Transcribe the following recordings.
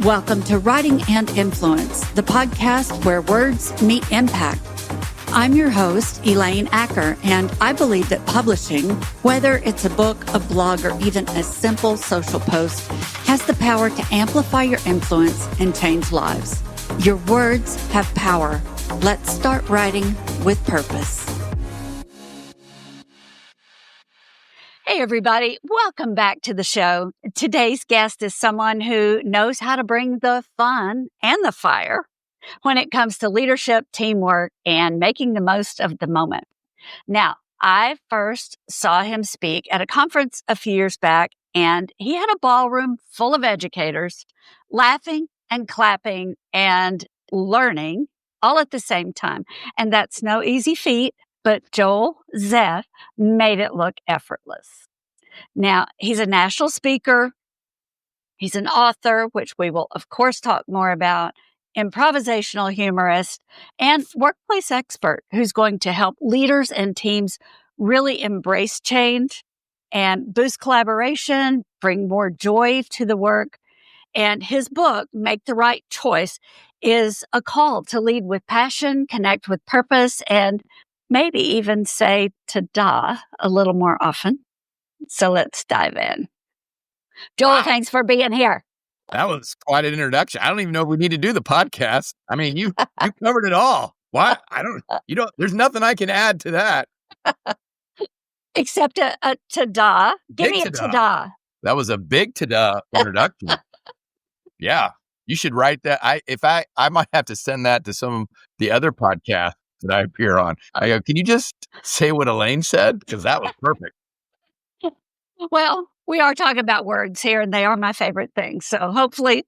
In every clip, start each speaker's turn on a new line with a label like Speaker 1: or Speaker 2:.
Speaker 1: Welcome to Writing and Influence, the podcast where words meet impact. I'm your host, Elaine Acker, and I believe that publishing, whether it's a book, a blog, or even a simple social post, has the power to amplify your influence and change lives. Your words have power. Let's start writing with purpose. Hey, everybody. Welcome back to the show. Today's guest is someone who knows how to bring the fun and the fire when it comes to leadership, teamwork, and making the most of the moment. Now, I first saw him speak at a conference a few years back, and he had a ballroom full of educators laughing and clapping and learning all at the same time. And that's no easy feat, but Joel Zeff made it look effortless. Now, he's a national speaker. He's an author, which we will, of course, talk more about, improvisational humorist, and workplace expert who's going to help leaders and teams really embrace change and boost collaboration, bring more joy to the work. And his book, Make the Right Choice, is a call to lead with passion, connect with purpose, and maybe even say ta-da a little more often. So let's dive in. Joel, wow. Thanks for being here.
Speaker 2: That was quite an introduction. I don't even know if we need to do the podcast. I mean, you covered it all. What? There's nothing I can add to that.
Speaker 1: Except a ta-da. Give me a ta-da.
Speaker 2: That was a big ta-da introduction. Yeah. You should write that. I might have to send that to some of the other podcasts that I appear on. I go, can you just say what Elaine said? Because that was perfect.
Speaker 1: Well, we are talking about words here, and they are my favorite thing. So hopefully,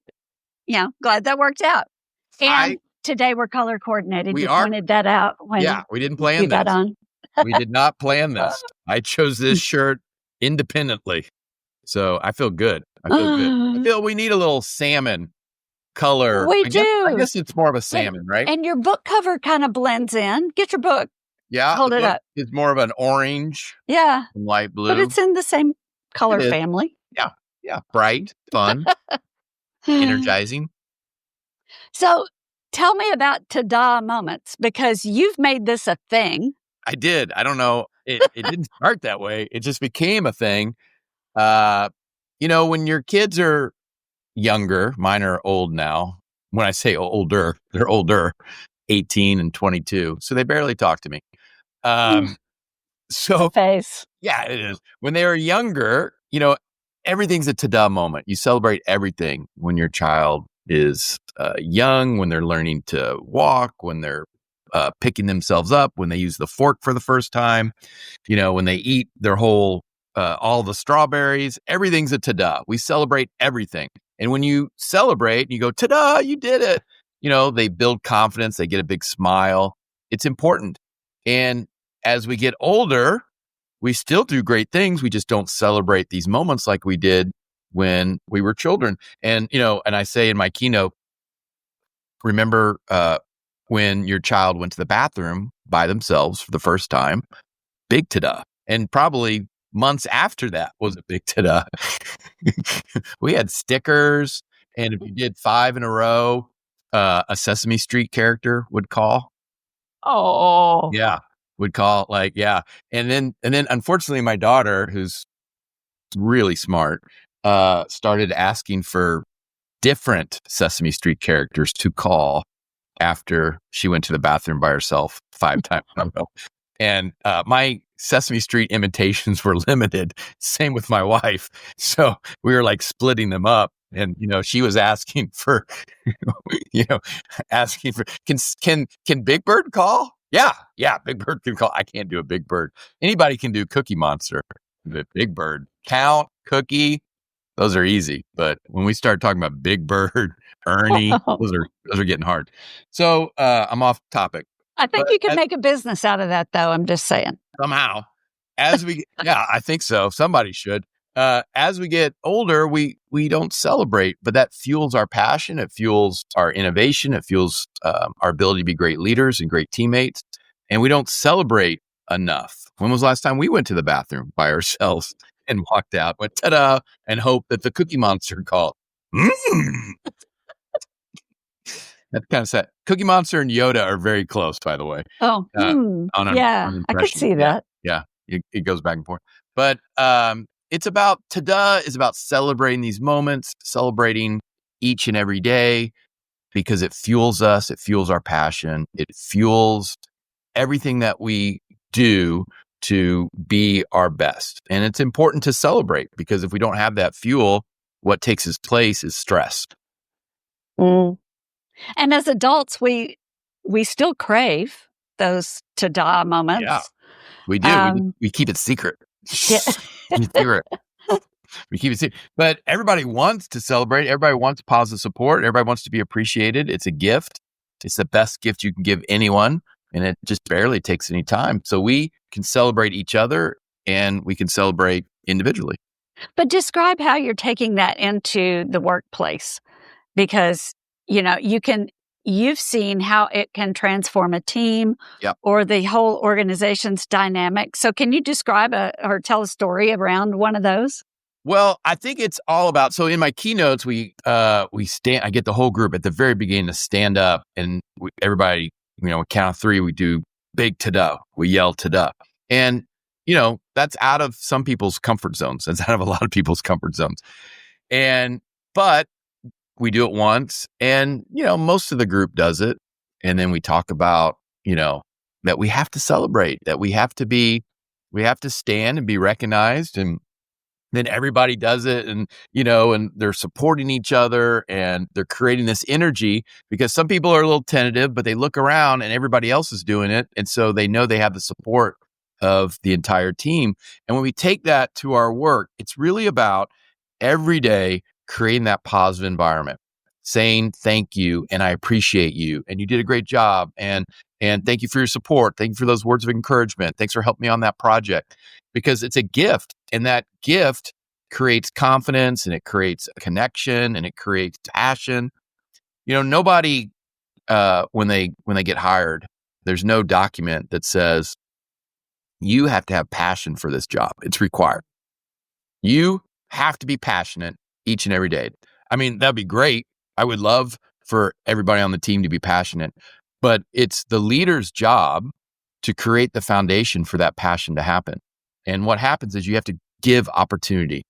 Speaker 1: glad that worked out. And today we're color coordinated. You pointed that out when
Speaker 2: we didn't plan this.
Speaker 1: On.
Speaker 2: We did not plan this. I chose this shirt independently. So I feel good. I feel we need a little salmon color.
Speaker 1: We do.
Speaker 2: I guess it's more of a salmon, right?
Speaker 1: And your book cover kind of blends in. Get your book.
Speaker 2: Yeah.
Speaker 1: Hold it up.
Speaker 2: It's more of an orange.
Speaker 1: Yeah.
Speaker 2: And light blue.
Speaker 1: But it's in the same color family.
Speaker 2: Yeah. Yeah. Bright, fun, energizing.
Speaker 1: So tell me about ta-da moments, because you've made this a thing.
Speaker 2: I did. I don't know. It didn't start that way. It just became a thing. When your kids are younger, mine are old now. When I say older, they're older, 18 and 22. So they barely talk to me. So
Speaker 1: face.
Speaker 2: Yeah, it is. When they were younger, everything's a ta-da moment. You celebrate everything when your child is young, when they're learning to walk, when they're picking themselves up, when they use the fork for the first time, when they eat their whole, all the strawberries, everything's a ta-da. We celebrate everything. And when you celebrate, you go, ta-da, you did it. They build confidence. They get a big smile. It's important. And as we get older, we still do great things. We just don't celebrate these moments like we did when we were children. And, and I say in my keynote, remember when your child went to the bathroom by themselves for the first time, big ta-da. And probably months after that was a big ta-da. We had stickers. And if you did 5 in a row, a Sesame Street character would call.
Speaker 1: Oh,
Speaker 2: yeah. Would call and then unfortunately my daughter, who's really smart, started asking for different Sesame Street characters to call after she went to the bathroom by herself 5 times in a row. And my Sesame Street imitations were limited. Same with my wife. So we were splitting them up. And, she was asking for, can Big Bird call? Yeah, Big Bird can call. I can't do a Big Bird. Anybody can do Cookie Monster. The Big Bird, Count, Cookie, those are easy. But when we start talking about Big Bird, Ernie, those are getting hard. So I'm off topic.
Speaker 1: I think you can make a business out of that, though. I'm just saying.
Speaker 2: Somehow, I think so. Somebody should. As we get older, we don't celebrate, but that fuels our passion. It fuels our innovation. It fuels our ability to be great leaders and great teammates. And we don't celebrate enough. When was the last time we went to the bathroom by ourselves and walked out, went ta-da, and hoped that the Cookie Monster called? That's kind of sad. Cookie Monster and Yoda are very close, by the way.
Speaker 1: Oh, yeah,
Speaker 2: on
Speaker 1: I could
Speaker 2: impression.
Speaker 1: see that.
Speaker 2: Yeah. It goes back and forth. But it's about Tada is about celebrating these moments, celebrating each and every day because it fuels us. It fuels our passion. It fuels everything that we do to be our best. And it's important to celebrate because if we don't have that fuel, what takes its place is stress.
Speaker 1: Mm. And as adults, we still crave those ta-da moments.
Speaker 2: Yeah, we do. We keep it secret.
Speaker 1: Yeah.
Speaker 2: Secret. We keep it secret. But everybody wants to celebrate. Everybody wants positive support. Everybody wants to be appreciated. It's a gift. It's the best gift you can give anyone. And it just barely takes any time. So we can celebrate each other and we can celebrate individually.
Speaker 1: But describe how you're taking that into the workplace, because, you've seen how it can transform a team or the whole organization's dynamic. So can you describe or tell a story around one of those?
Speaker 2: Well, I think it's all about, so in my keynotes, I get the whole group at the very beginning to stand up and everybody, count of three, we do big ta-da. We yell ta-da. And, that's out of some people's comfort zones. That's out of a lot of people's comfort zones. But we do it once and, most of the group does it. And then we talk about, that we have to celebrate, that we have to stand and be recognized. And then everybody does it and, and they're supporting each other and they're creating this energy because some people are a little tentative, but they look around and everybody else is doing it. And so they know they have the support of the entire team. And when we take that to our work, it's really about every day creating that positive environment, saying thank you and I appreciate you and you did a great job and thank you for your support. Thank you for those words of encouragement. Thanks for helping me on that project, because it's a gift and that gift creates confidence and it creates a connection and it creates passion. Nobody when they get hired, there's no document that says you have to have passion for this job. It's required. You have to be passionate each and every day. I mean, that'd be great. I would love for everybody on the team to be passionate, but it's the leader's job to create the foundation for that passion to happen. And what happens is you have to give opportunity.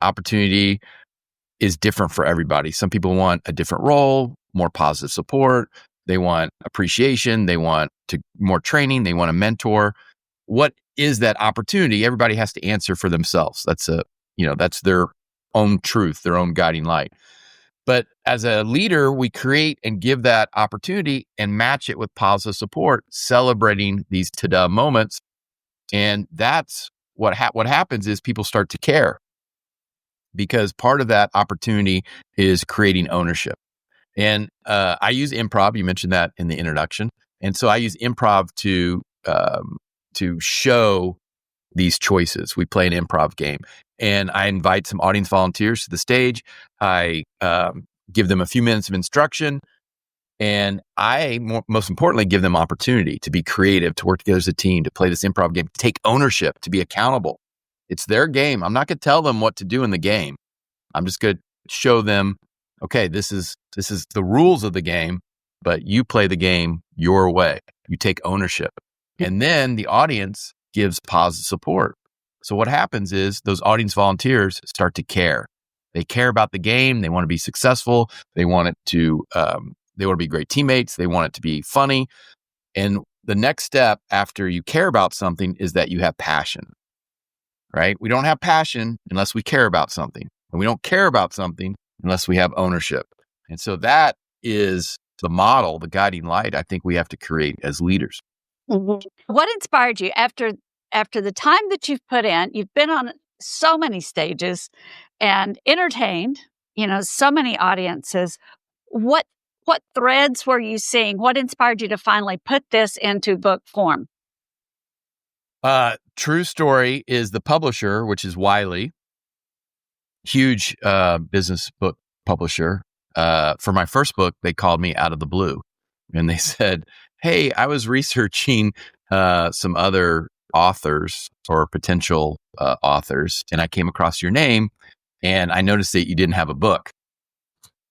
Speaker 2: Opportunity is different for everybody. Some people want a different role, more positive support. They want appreciation. They want more training. They want a mentor. What is that opportunity? Everybody has to answer for themselves. That's their own truth, their own guiding light. But as a leader, we create and give that opportunity and match it with positive support, celebrating these ta-da moments. And that's what happens is people start to care, because part of that opportunity is creating ownership. And I use improv. You mentioned that in the introduction. And so I use improv to show these choices. We play an improv game and I invite some audience volunteers to the stage. I give them a few minutes of instruction and I, most importantly, give them opportunity to be creative, to work together as a team, to play this improv game, to take ownership, to be accountable. It's their game. I'm not going to tell them what to do in the game. I'm just going to show them, okay, this is the rules of the game, but you play the game your way. You take ownership. And then the audience gives positive support. So what happens is those audience volunteers start to care. They care about the game. They want to be successful. They want to be great teammates. They want it to be funny. And the next step after you care about something is that you have passion, right? We don't have passion unless we care about something. And we don't care about something unless we have ownership. And so that is the model, the guiding light I think we have to create as leaders.
Speaker 1: Mm-hmm. What inspired you after the time that you've put in? You've been on so many stages and entertained, so many audiences. What threads were you seeing? What inspired you to finally put this into book form?
Speaker 2: True story is the publisher, which is Wiley, huge business book publisher. For my first book, they called me out of the blue and they said, hey, I was researching some other authors or potential authors, and I came across your name and I noticed that you didn't have a book.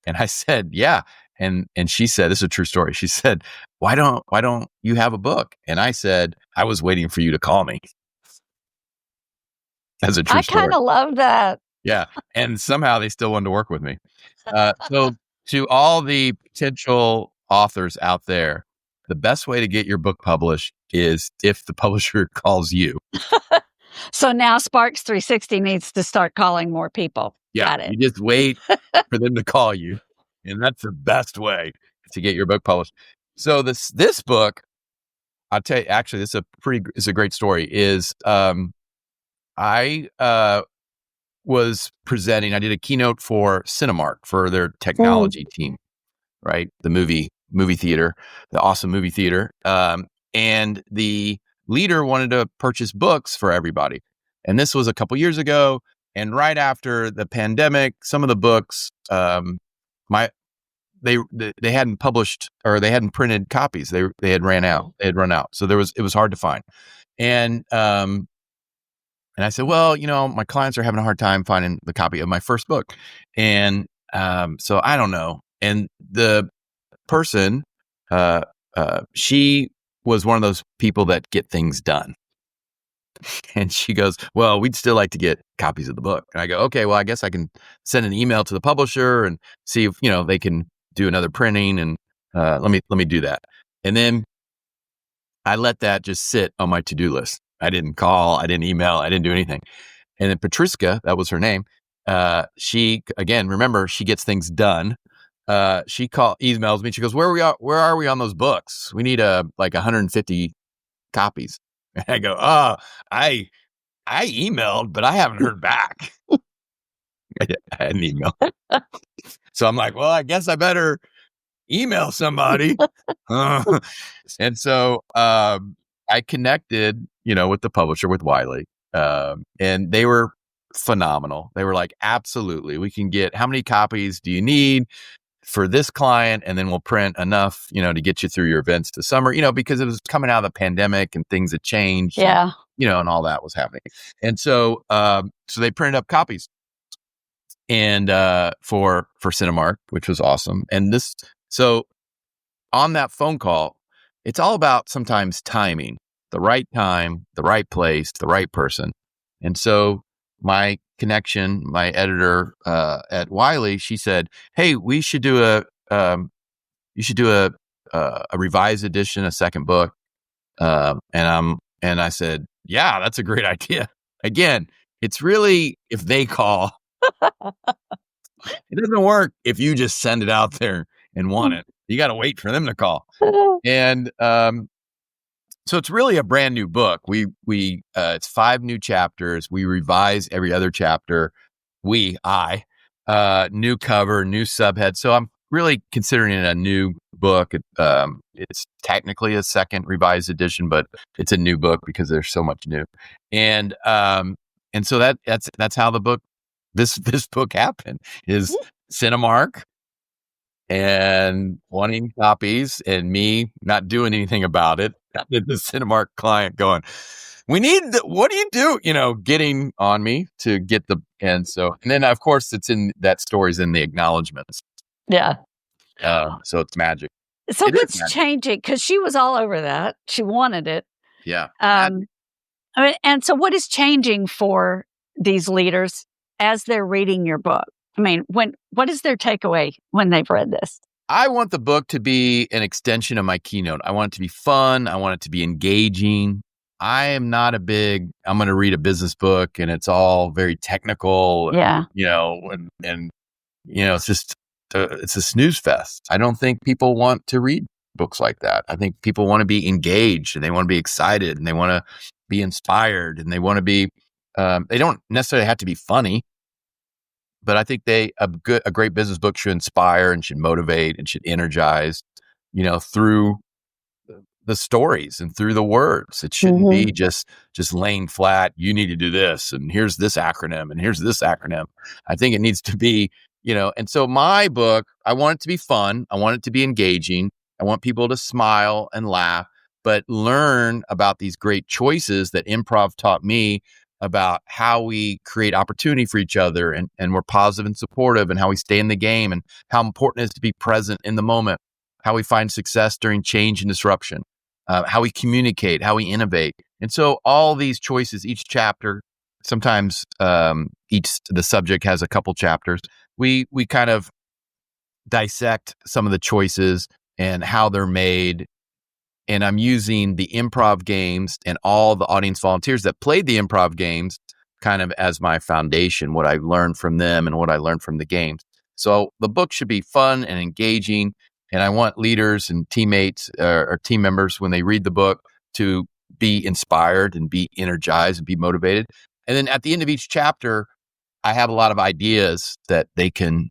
Speaker 2: And I said, yeah. And she said, this is a true story. She said, why don't you have a book? And I said, I was waiting for you to call me. That's a true
Speaker 1: I
Speaker 2: story.
Speaker 1: kind of love that.
Speaker 2: Yeah. And somehow they still wanted to work with me. So to all the potential authors out there, the best way to get your book published is if the publisher calls you.
Speaker 1: So now Sparks 360 needs to start calling more people.
Speaker 2: Yeah.
Speaker 1: Got it.
Speaker 2: You just wait for them to call you. And that's the best way to get your book published. So this book, I'll tell you, actually, it's a great story. Is I was presenting. I did a keynote for Cinemark for their technology team, right? The movie theater, the awesome movie theater. And the leader wanted to purchase books for everybody. And this was a couple years ago. And right after the pandemic, some of the books, they hadn't published or they hadn't printed copies. They had run out. So it was hard to find. And I said, well, my clients are having a hard time finding the copy of my first book. And so I don't know. And the person, she was one of those people that get things done. And she goes, well, we'd still like to get copies of the book. And I go, okay, well, I guess I can send an email to the publisher and see if, they can do another printing. And let me do that. And then I let that just sit on my to-do list. I didn't call, I didn't email, I didn't do anything. And then Patriska, that was her name. She, again, remember, she gets things done. She emails me. She goes, where are we on those books? We need like 150 copies. And I go, I emailed, but I haven't heard back. I had an email. So I'm like, well, I guess I better email somebody. And so I connected, with the publisher, with Wiley. And they were phenomenal. They were like, absolutely. We can get, how many copies do you need for this client? And then we'll print enough, to get you through your events this summer, because it was coming out of the pandemic and things had changed.
Speaker 1: Yeah.
Speaker 2: And all that was happening. And so, so they printed up copies and, for Cinemark, which was awesome. And so on that phone call, it's all about sometimes timing, the right time, the right place, the right person. And so my connection, my editor at Wiley, she said, "Hey, we should do you should do a revised edition, a second book." And I said, "Yeah, that's a great idea." Again, it's really if they call, it doesn't work if you just send it out there and want it. You got to wait for them to call. And so it's really a brand new book. It's 5 new chapters. We revise every other chapter. New cover, new subhead. So I'm really considering it a new book. It's technically a second revised edition, but it's a new book because there's so much new. And so that's how the book, this book happened, is Cinemark and wanting copies and me not doing anything about it. The Cinemark client going, what do you do? Getting on me to get and then of course that story's in the acknowledgments.
Speaker 1: Yeah.
Speaker 2: So it's magic.
Speaker 1: So what's changing? Because she was all over that. She wanted it.
Speaker 2: Yeah.
Speaker 1: And so what is changing for these leaders as they're reading your book? I mean, what is their takeaway when they've read this?
Speaker 2: I want the book to be an extension of my keynote. I want it to be fun. I want it to be engaging. I am not I'm going to read a business book and it's all very technical.
Speaker 1: Yeah.
Speaker 2: And it's just, it's a snooze fest. I don't think people want to read books like that. I think people want to be engaged and they want to be excited and they want to be inspired and they want to be, they don't necessarily have to be funny. But I think a great business book should inspire and should motivate and should energize, through the stories and through the words. It shouldn't be just laying flat. You need to do this, and here's this acronym, and here's this acronym. I think it needs to be, And so my book, I want it to be fun. I want it to be engaging. I want people to smile and laugh, but learn about these great choices that improv taught me about how we create opportunity for each other and we're positive and supportive, and how we stay in the game, and how important it is to be present in the moment, how we find success during change and disruption, how we communicate, how we innovate. And so all these choices, each chapter, sometimes the subject has a couple chapters. We kind of dissect some of the choices and how they're made. And I'm using the improv games and all the audience volunteers that played the improv games kind of as my foundation, what I learned from them and what I learned from the games. So the book should be fun and engaging. And I want leaders and teammates or team members, when they read the book, to be inspired and be energized and be motivated. And then at the end of each chapter, I have a lot of ideas that they can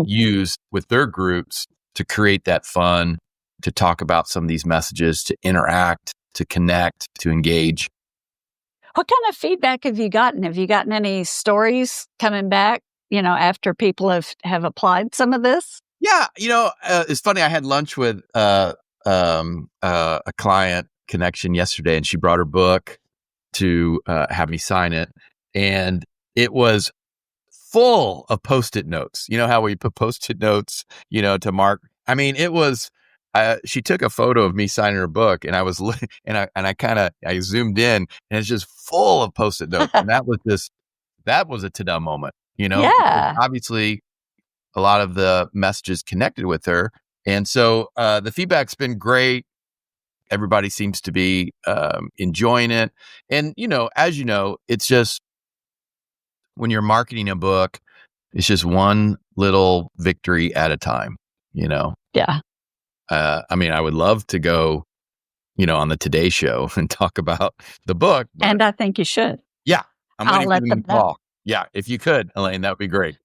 Speaker 2: use with their groups to create that fun, to talk about some of these messages, to interact, to connect, to engage.
Speaker 1: What kind of feedback have you gotten? Have you gotten any stories coming back, after people have applied some of this?
Speaker 2: Yeah. It's funny. I had lunch with a client connection yesterday, and she brought her book to have me sign it. And it was full of Post-it notes. You know how we put Post-it notes, to mark. I mean, it was, she took a photo of me signing her book, and I was, I zoomed in, and it's just full of Post-it notes. And that was a ta-da moment,
Speaker 1: Yeah.
Speaker 2: Obviously a lot of the messages connected with her. And so the feedback's been great. Everybody seems to be enjoying it. And, as you know, it's just, when you're marketing a book, it's just one little victory at a time,
Speaker 1: Yeah.
Speaker 2: I would love to go, on the Today Show and talk about the book.
Speaker 1: And I think you should.
Speaker 2: Yeah.
Speaker 1: I'll let them know.
Speaker 2: Call. Yeah. If you could, Elaine, that would be great.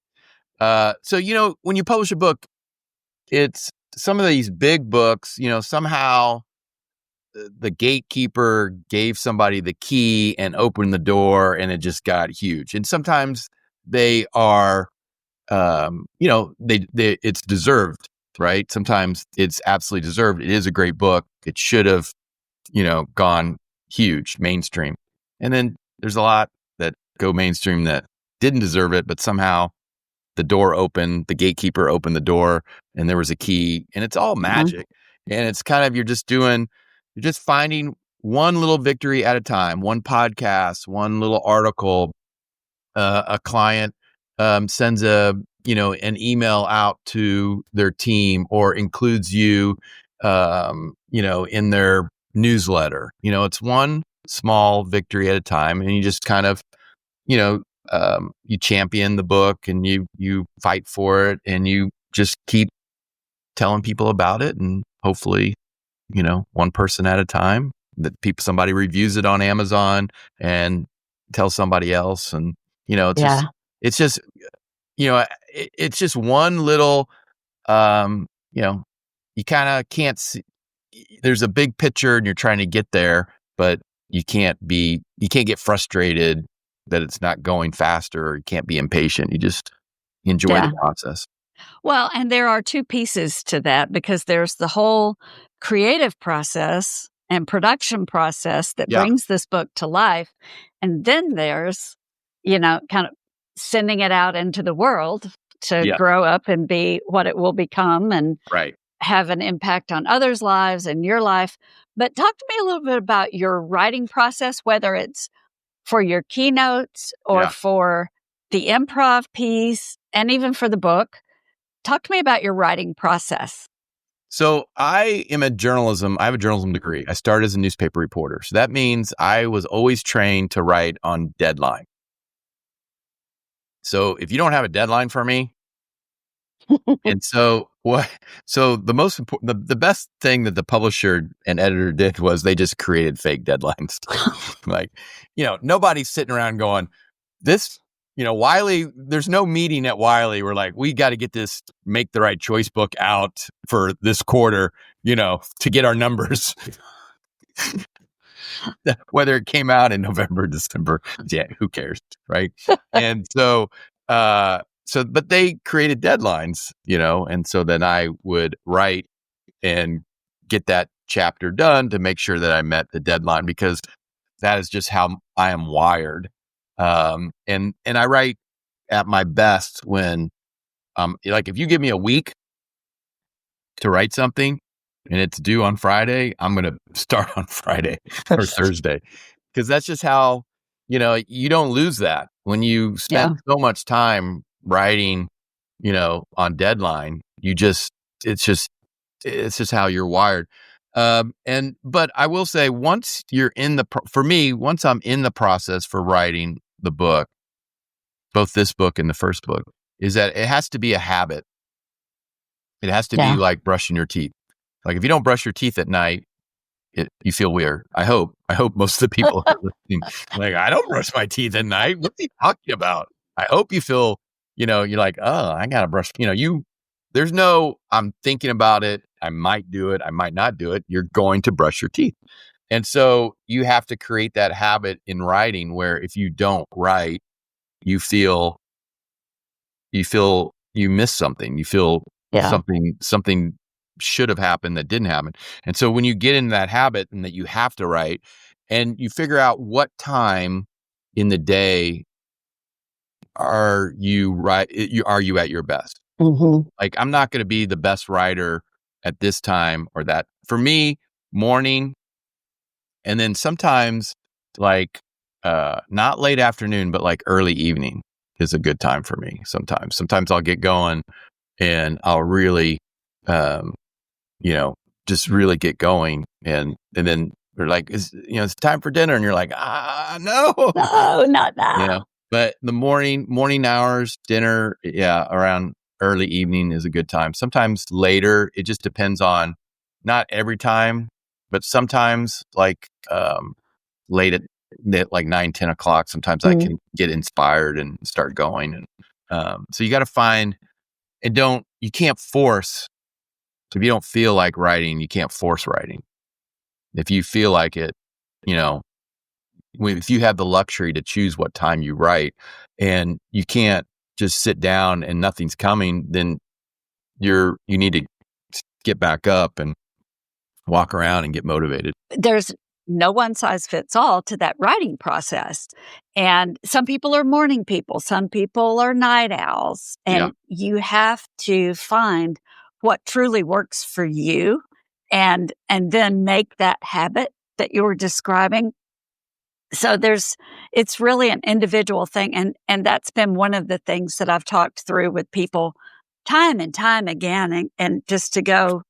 Speaker 2: So, when you publish a book, it's some of these big books, somehow the gatekeeper gave somebody the key and opened the door, and it just got huge. And sometimes they are, it's deserved, right? Sometimes it's absolutely deserved. It is a great book. It should have, gone huge, mainstream. And then there's a lot that go mainstream that didn't deserve it, but somehow the door opened, the gatekeeper opened the door, and there was a key, and it's all magic. And it's kind of, you're just finding one little victory at a time, one podcast, one little article. A client sends an email out to their team, or includes you, in their newsletter. It's one small victory at a time, and you just kind of, you champion the book, and you fight for it, and you just keep telling people about it, and hopefully, one person at a time, that somebody reviews it on Amazon and tells somebody else. And, it's just one little, you kind of can't see, there's a big picture and you're trying to get there, but you can't get frustrated that it's not going faster, or you can't be impatient. You just enjoy the process.
Speaker 1: Well, and there are two pieces to that, because there's the whole creative process and production process that brings this book to life. And then there's, kind of sending it out into the world to grow up and be what it will become, and have an impact on others' lives and your life. But talk to me a little bit about your writing process, whether it's for your keynotes or for the improv piece, and even for the book. Talk to me about your writing process.
Speaker 2: So I have a journalism degree. I started as a newspaper reporter. So that means I was always trained to write on deadline. So if you don't have a deadline for me, and so the most important, the best thing that the publisher and editor did was they just created fake deadlines. Like, nobody's sitting around going, this, Wiley, there's no meeting at Wiley. We're like, we got to get this Make the Right Choice book out for this quarter, to get our numbers. Whether it came out in November, December, who cares, right? And but they created deadlines, and so then I would write and get that chapter done to make sure that I met the deadline, because that is just how I am wired. And I write at my best when, like if you give me a week to write something and it's due on Friday, I'm going to start on Friday or Thursday, because that's just how, you don't lose that when you spend so much time writing, on deadline. It's just how you're wired. But I will say, once you're for me, once I'm in the process for writing the book, both this book and the first book, is that it has to be a habit. It has to be like brushing your teeth. Like if you don't brush your teeth at night, you feel weird. I hope most of the people are listening. Like, I don't brush my teeth at night. What are you talking about? I hope you feel, you're like, oh, I gotta brush. There's no, I'm thinking about it. I might do it. I might not do it. You're going to brush your teeth. And so you have to create that habit in writing where if you don't write, you feel you miss something. You feel something should have happened that didn't happen. And so when you get in that habit and that you have to write, and you figure out what time in the day are you at your best. Mm-hmm. Like, I'm not going to be the best writer at this time or that. For me, morning, and then sometimes like not late afternoon, but like early evening is a good time for me. Sometimes I'll get going and I'll really, just really get going. And then they're like, it's time for dinner. And you're like, no,
Speaker 1: not now.
Speaker 2: But the morning hours, dinner, around early evening is a good time. Sometimes later, it just depends on, not every time, but sometimes like late at like 9-10 o'clock, sometimes I can get inspired and start going. And so you got to find, and you can't force. If you don't feel like writing, you can't force writing. If you feel like it, if you have the luxury to choose what time you write, and you can't just sit down and nothing's coming, then you need to get back up and walk around and get motivated.
Speaker 1: There's no one size fits all to that writing process. And some people are morning people, some people are night owls, and you have to find what truly works for you and then make that habit that you were describing. So it's really an individual thing. And that's been one of the things that I've talked through with people time and time again. And just to go,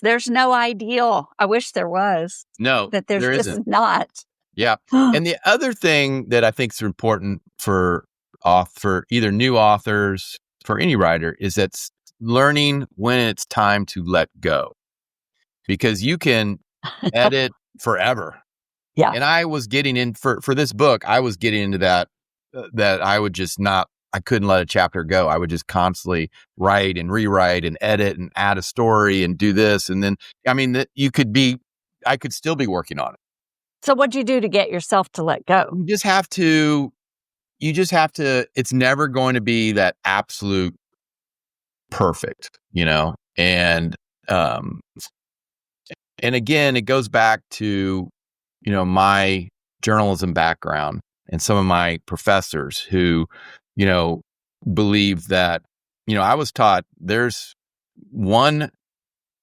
Speaker 1: there's no ideal. I wish there was.
Speaker 2: No,
Speaker 1: but there just isn't. Not.
Speaker 2: Yeah. And the other thing that I think is important for either new authors, for any writer, is that's learning when it's time to let go, because you can edit forever.
Speaker 1: Yeah.
Speaker 2: And I was getting in for this book, I was getting into that I would just I couldn't let a chapter go. I would just constantly write and rewrite and edit and add a story and do this. And then, I could still be working on it.
Speaker 1: So what'd you do to get yourself to let go?
Speaker 2: You just have to, it's never going to be that absolute perfect, and again, it goes back to, my journalism background and some of my professors who, believe that, I was taught there's one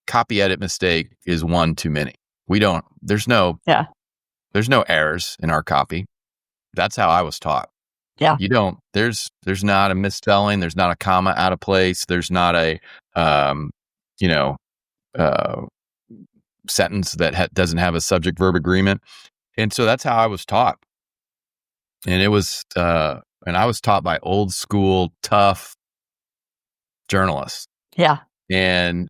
Speaker 2: copy edit mistake is one too many. There's no errors in our copy. That's how I was taught.
Speaker 1: Yeah.
Speaker 2: There's not a misspelling. There's not a comma out of place. There's not a, sentence that doesn't have a subject verb agreement. And so that's how I was taught. And it was, and I was taught by old school, tough journalists.
Speaker 1: Yeah.
Speaker 2: And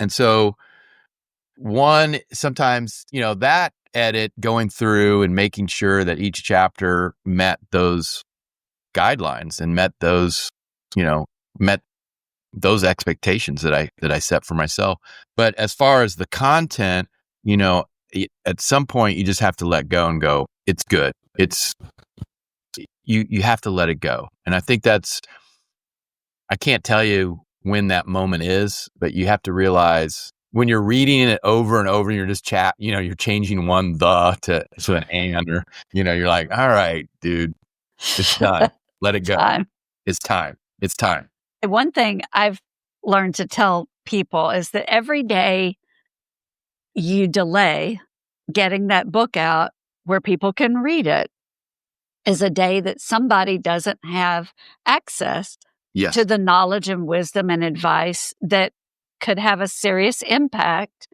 Speaker 2: so sometimes, that edit, going through and making sure that each chapter met those guidelines and met those expectations that I set for myself. But as far as the content, at some point you just have to let go and go, it's good. You have to let it go. And I think I can't tell you when that moment is, but you have to realize when you're reading it over and over, and you're just you're changing one to an and, or, you're like, all right, dude, it's done. Let it go. It's time. It's time.
Speaker 1: One thing I've learned to tell people is that every day you delay getting that book out where people can read it is a day that somebody doesn't have access to the knowledge and wisdom and advice that could have a serious impact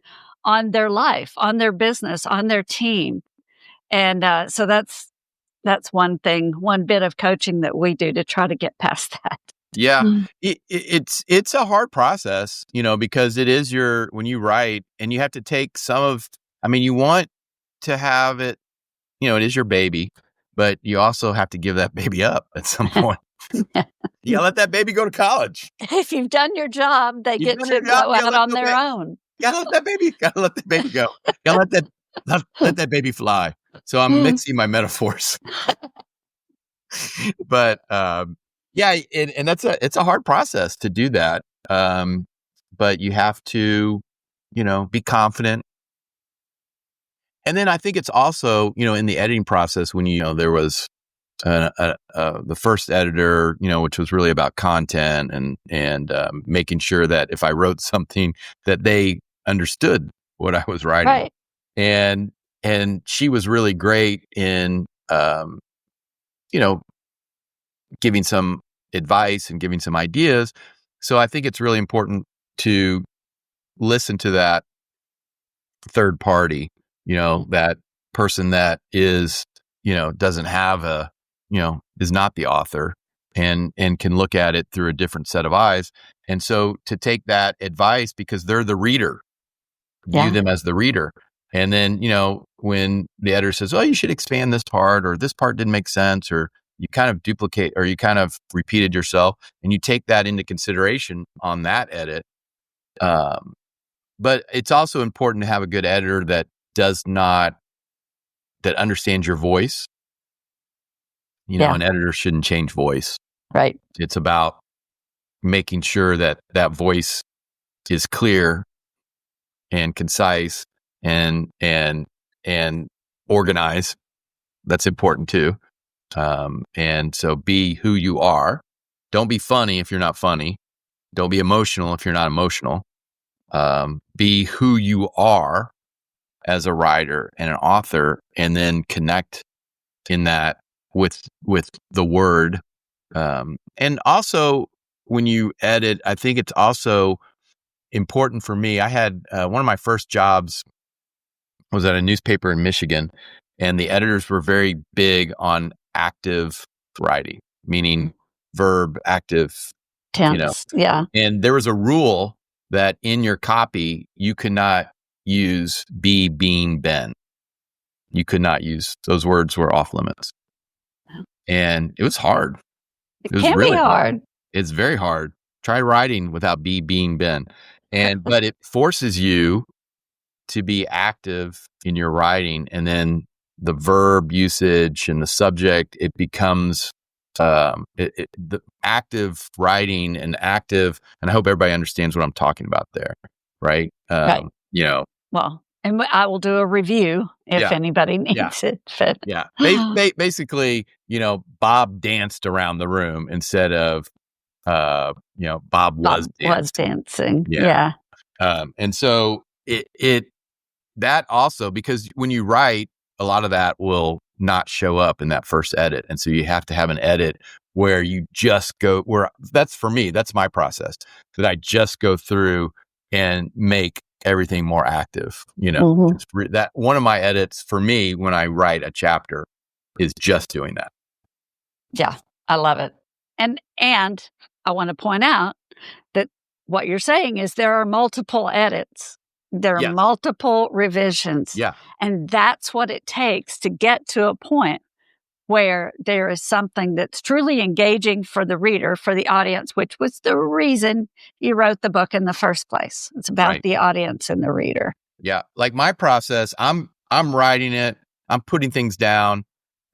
Speaker 1: on their life, on their business, on their team. And so that's one thing, one bit of coaching that we do to try to get past that.
Speaker 2: Yeah. It's a hard process, because it is when you write, and you have to take you want to have it, it is your baby, but you also have to give that baby up at some point. You gotta let that baby go to college.
Speaker 1: If you've done your job, they get to go out on their own.
Speaker 2: Gotta let that baby go. Gotta let that baby fly. So I'm mixing my metaphors. But yeah, and it's a hard process to do that. But you have to, be confident. And then I think it's also, in the editing process, when there was the first editor, which was really about content and making sure that if I wrote something that they understood what I was writing.
Speaker 1: Right.
Speaker 2: And she was really great in, giving some advice and giving some ideas. So I think it's really important to listen to that third party, that person that is, doesn't have is not the author and can look at it through a different set of eyes. And so to take that advice, because they're the reader, view them as the reader. And then, when the editor says, oh, you should expand this part, or this part didn't make sense, or you kind of duplicate, or you kind of repeated yourself, and you take that into consideration on that edit. But it's also important to have a good editor that understands your voice. An editor shouldn't change voice.
Speaker 1: Right.
Speaker 2: It's about making sure that voice is clear and concise and organized. That's important too. And so be who you are. Don't be funny if you're not funny. Don't be emotional if you're not emotional. Be who you are as a writer and an author, and then connect in that with the word. And also when you edit, I think it's also important for me. I had one of my first jobs was at a newspaper in Michigan, and the editors were very big on active writing, meaning verb, active,
Speaker 1: tense. Yeah.
Speaker 2: And there was a rule that in your copy, you could not use be, being, been. You could not use, those words were off limits. And it was hard.
Speaker 1: It was can really be hard.
Speaker 2: It's very hard. Try writing without be, being, been. But it forces you to be active in your writing, and then the verb usage and the subject, it becomes the active writing and active, and I hope everybody understands what I'm talking about there, right?
Speaker 1: Right. Well, and I will do a review if anybody needs it. But
Speaker 2: basically, Bob danced around the room instead of Bob was
Speaker 1: dancing.
Speaker 2: Yeah. And so that also, because when you write, a lot of that will not show up in that first edit. And so you have to have an edit where you just go, that's for me, that's my process, that I just go through and make everything more active. That one of my edits for me when I write a chapter is just doing that.
Speaker 1: Yeah, I love it. And I want to point out that what you're saying is there are multiple edits. There are multiple revisions.
Speaker 2: Yeah.
Speaker 1: And that's what it takes to get to a point where there is something that's truly engaging for the reader, for the audience, which was the reason you wrote the book in the first place. It's about the audience and the reader.
Speaker 2: Yeah. Like my process, I'm writing it, I'm putting things down,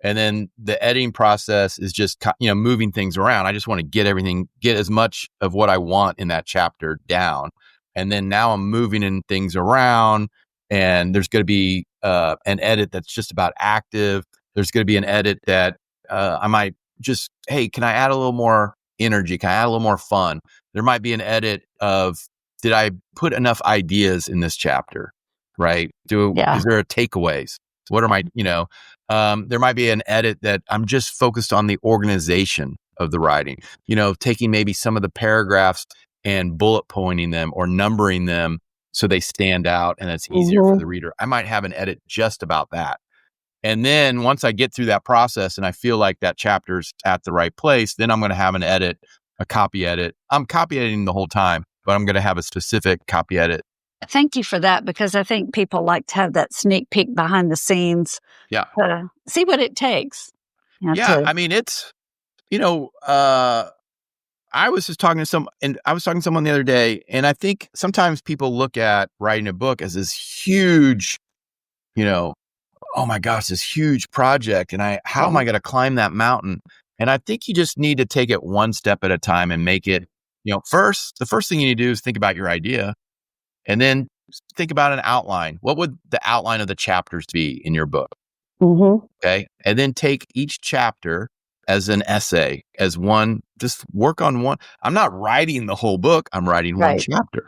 Speaker 2: and then the editing process is just, moving things around. I just want to get as much of what I want in that chapter down. And then now I'm moving in things around, and there's going to be an edit that's just about active. There's going to be an edit that I might just, hey, can I add a little more energy? Can I add a little more fun? There might be an edit of, did I put enough ideas in this chapter? Right? Is there a takeaways? What are my, there might be an edit that I'm just focused on the organization of the writing, taking maybe some of the paragraphs and bullet pointing them or numbering them so they stand out and it's easier for the reader. I might have an edit just about that. And then once I get through that process and I feel like that chapter's at the right place, then I'm going to have an edit, a copy edit. I'm copy editing the whole time, but I'm going to have a specific copy edit.
Speaker 1: Thank you for that, because I think people like to have that sneak peek behind the scenes.
Speaker 2: Yeah.
Speaker 1: See what it takes.
Speaker 2: I mean, it's, I was talking to someone the other day, and I think sometimes people look at writing a book as this huge, oh my gosh, this huge project. And how am I going to climb that mountain? And I think you just need to take it one step at a time and make it, the first thing you need to do is think about your idea, and then think about an outline. What would the outline of the chapters be in your book? Okay. And then take each chapter as an essay, as one, just work on one. I'm not writing the whole book. I'm writing one chapter.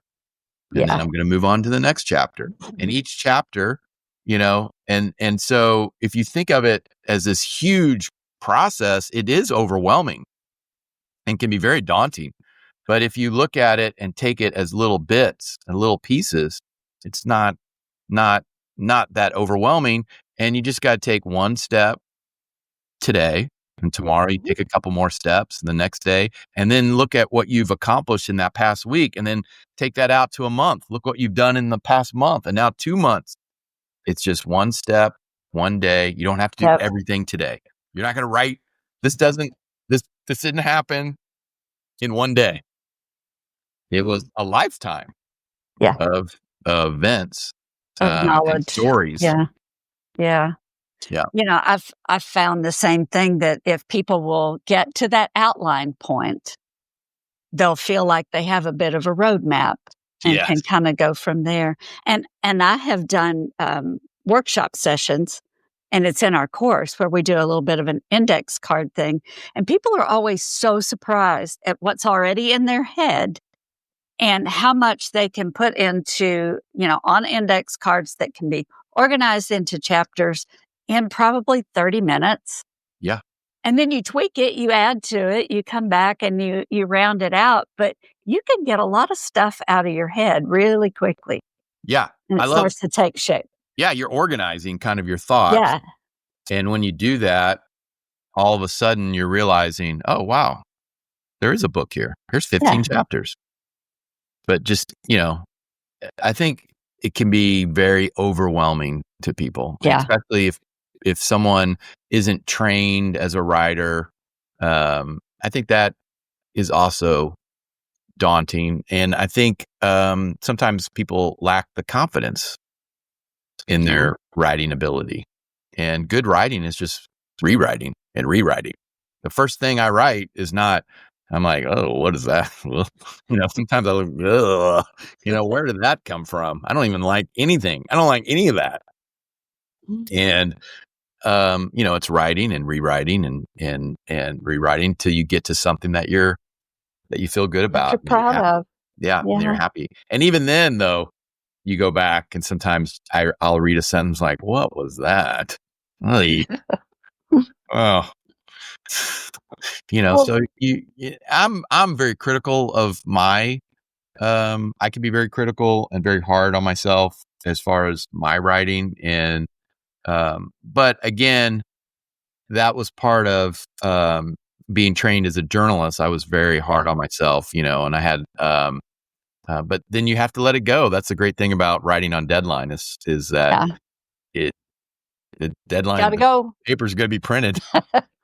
Speaker 2: And then I'm going to move on to the next chapter. And each chapter, and so if you think of it as this huge process, it is overwhelming and can be very daunting. But if you look at it and take it as little bits and little pieces, it's not that overwhelming. And you just got to take one step today, and tomorrow you take a couple more steps, and the next day, and then look at what you've accomplished in that past week, and then take that out to a month. Look what you've done in the past month, and now 2 months. It's just one step, one day. You don't have to do everything today. You're not going to write. This didn't happen in one day. It was a lifetime of events,
Speaker 1: of knowledge,
Speaker 2: and stories.
Speaker 1: Yeah. I've found the same thing, that if people will get to that outline point, they'll feel like they have a bit of a roadmap and can kind of go from there. And I have done workshop sessions, and it's in our course, where we do a little bit of an index card thing. And people are always so surprised at what's already in their head and how much they can put into, on index cards that can be organized into chapters in probably 30 minutes.
Speaker 2: Yeah.
Speaker 1: And then you tweak it, you add to it, you come back and you round it out. But you can get a lot of stuff out of your head really quickly.
Speaker 2: Yeah.
Speaker 1: And it starts to take shape.
Speaker 2: Yeah. You're organizing kind of your thoughts.
Speaker 1: Yeah.
Speaker 2: And when you do that, all of a sudden you're realizing, oh, wow, there is a book here. Here's 15 chapters. But just, I think it can be very overwhelming to people, especially if someone isn't trained as a writer. I think that is also daunting. And I think sometimes people lack the confidence in their writing ability. And good writing is just rewriting and rewriting. The first thing I write is not, I'm like, oh, what is that? Well, sometimes I look, where did that come from? I don't even like anything. I don't like any of that. And, it's writing and rewriting and rewriting till you get to something that you feel good about.
Speaker 1: You're proud of.
Speaker 2: Yeah. And you're happy. And even then, though, you go back and sometimes I'll read a sentence like, what was that? Oh. So I'm very critical of I can be very critical and very hard on myself as far as my writing. And, but again, that was part of, being trained as a journalist. I was very hard on myself, and I had, but then you have to let it go. That's the great thing about writing on deadline is that the deadline,
Speaker 1: gotta go.
Speaker 2: Paper's going to be printed.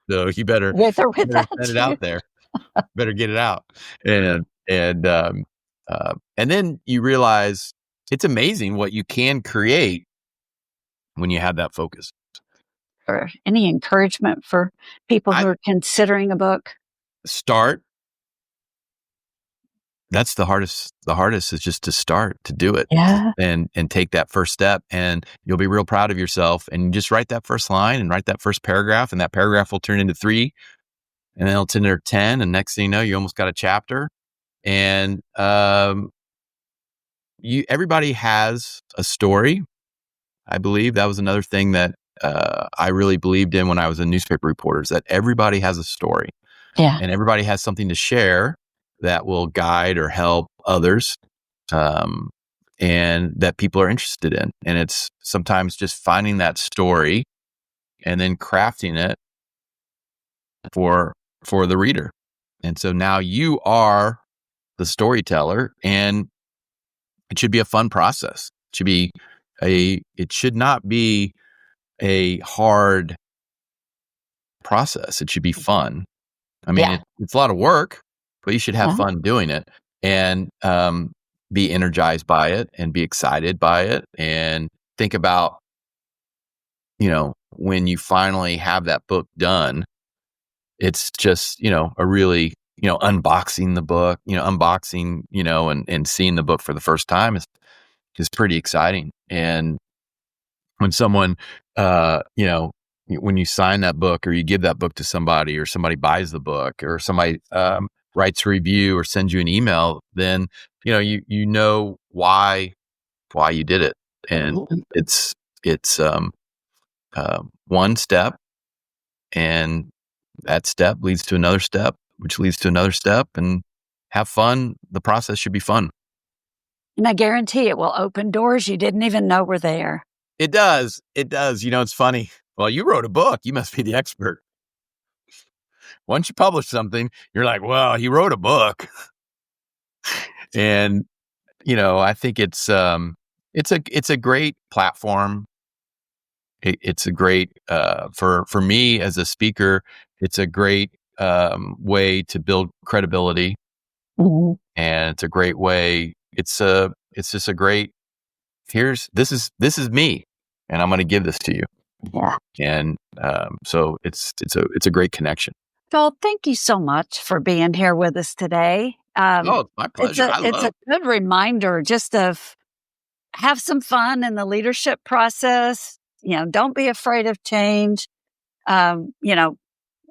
Speaker 2: So you better,
Speaker 1: with or without
Speaker 2: send it out there. Better get it out. And then you realize it's amazing what you can create when you have that focus.
Speaker 1: Or any encouragement for people who are considering a book?
Speaker 2: Start that's the hardest. The hardest is just to start to do it.
Speaker 1: Yeah.
Speaker 2: And take that first step, and you'll be real proud of yourself. And just write that first line and write that first paragraph, and that paragraph will turn into 3, and then it'll turn into 10. And next thing you know, you almost got a chapter. And everybody has a story. I believe that was another thing that I really believed in when I was a newspaper reporter, is that everybody has a story.
Speaker 1: Yeah.
Speaker 2: And everybody has something to share that will guide or help others, and that people are interested in. And it's sometimes just finding that story and then crafting it for the reader. And so now you are the storyteller, and it should be a fun process. It should not be a hard process. It should be fun. I mean, it's a lot of work, but you should have fun doing it, and be energized by it, and be excited by it, and think about, when you finally have that book done, it's just, a really, unboxing the book, and seeing the book for the first time is pretty exciting. And when someone, when you sign that book, or you give that book to somebody, or somebody buys the book, or somebody writes a review or sends you an email, then you know why you did it. And it's one step, and that step leads to another step, which leads to another step. And have fun. The process should be fun.
Speaker 1: And I guarantee it will open doors you didn't even know were there.
Speaker 2: It does. It's funny. Well, you wrote a book. You must be the expert. Once you publish something, you're like, well, he wrote a book. And, I think it's a great platform. It's a great, for me as a speaker, it's a great way to build credibility.
Speaker 1: Mm-hmm.
Speaker 2: And it's a great way. It's just a great, this is me, and I'm going to give this to you.
Speaker 1: Yeah.
Speaker 2: And so it's a great connection.
Speaker 1: Joel, thank you so much for being here with us today.
Speaker 2: It's my pleasure.
Speaker 1: It's a good reminder just of have some fun in the leadership process. Don't be afraid of change.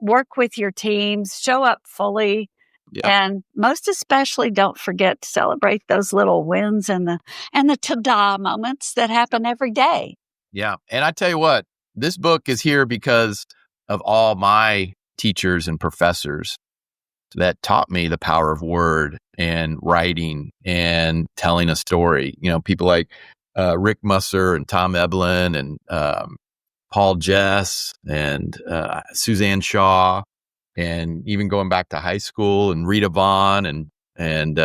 Speaker 1: Work with your teams, show up fully. Yeah. And most especially, don't forget to celebrate those little wins and the ta-da moments that happen every day.
Speaker 2: Yeah. And I tell you what, this book is here because of all my teachers and professors that taught me the power of word and writing and telling a story. People like Rick Musser and Tom Eblin and Paul Jess and Suzanne Shaw, and even going back to high school, and Rita Vaughn, and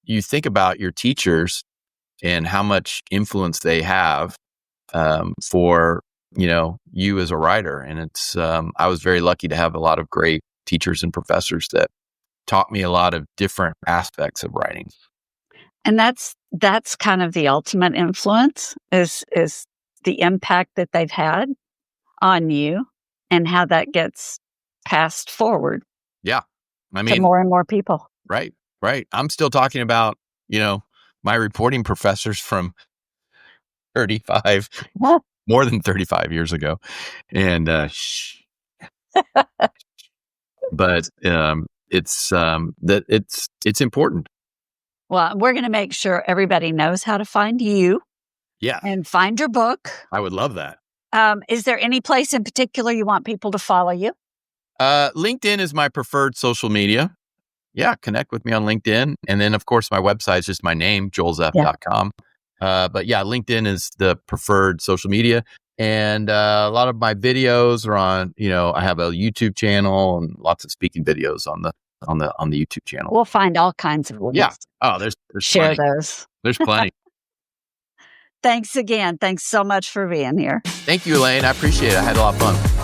Speaker 2: you think about your teachers and how much influence they have for you as a writer. And it's I was very lucky to have a lot of great teachers and professors that taught me a lot of different aspects of writing.
Speaker 1: And that's kind of the ultimate influence is the impact that they've had on you, and how that gets passed forward.
Speaker 2: Yeah. I mean,
Speaker 1: to more and more people.
Speaker 2: Right. I'm still talking about, my reporting professors from 35, more than 35 years ago. And, but, it's important.
Speaker 1: Well, we're going to make sure everybody knows how to find you.
Speaker 2: Yeah.
Speaker 1: And find your book.
Speaker 2: I would love that.
Speaker 1: Is there any place in particular you want people to follow you?
Speaker 2: LinkedIn is my preferred social media. Yeah, connect with me on LinkedIn. And then, of course, my website is just my name, joelzeff.com. But yeah, LinkedIn is the preferred social media. And a lot of my videos are on, I have a YouTube channel and lots of speaking videos on the YouTube channel.
Speaker 1: We'll find all kinds of ways.
Speaker 2: Yeah. Oh, there's
Speaker 1: share
Speaker 2: plenty.
Speaker 1: Those.
Speaker 2: There's plenty.
Speaker 1: Thanks again. Thanks so much for being here.
Speaker 2: Thank you, Elaine. I appreciate it. I had a lot of fun.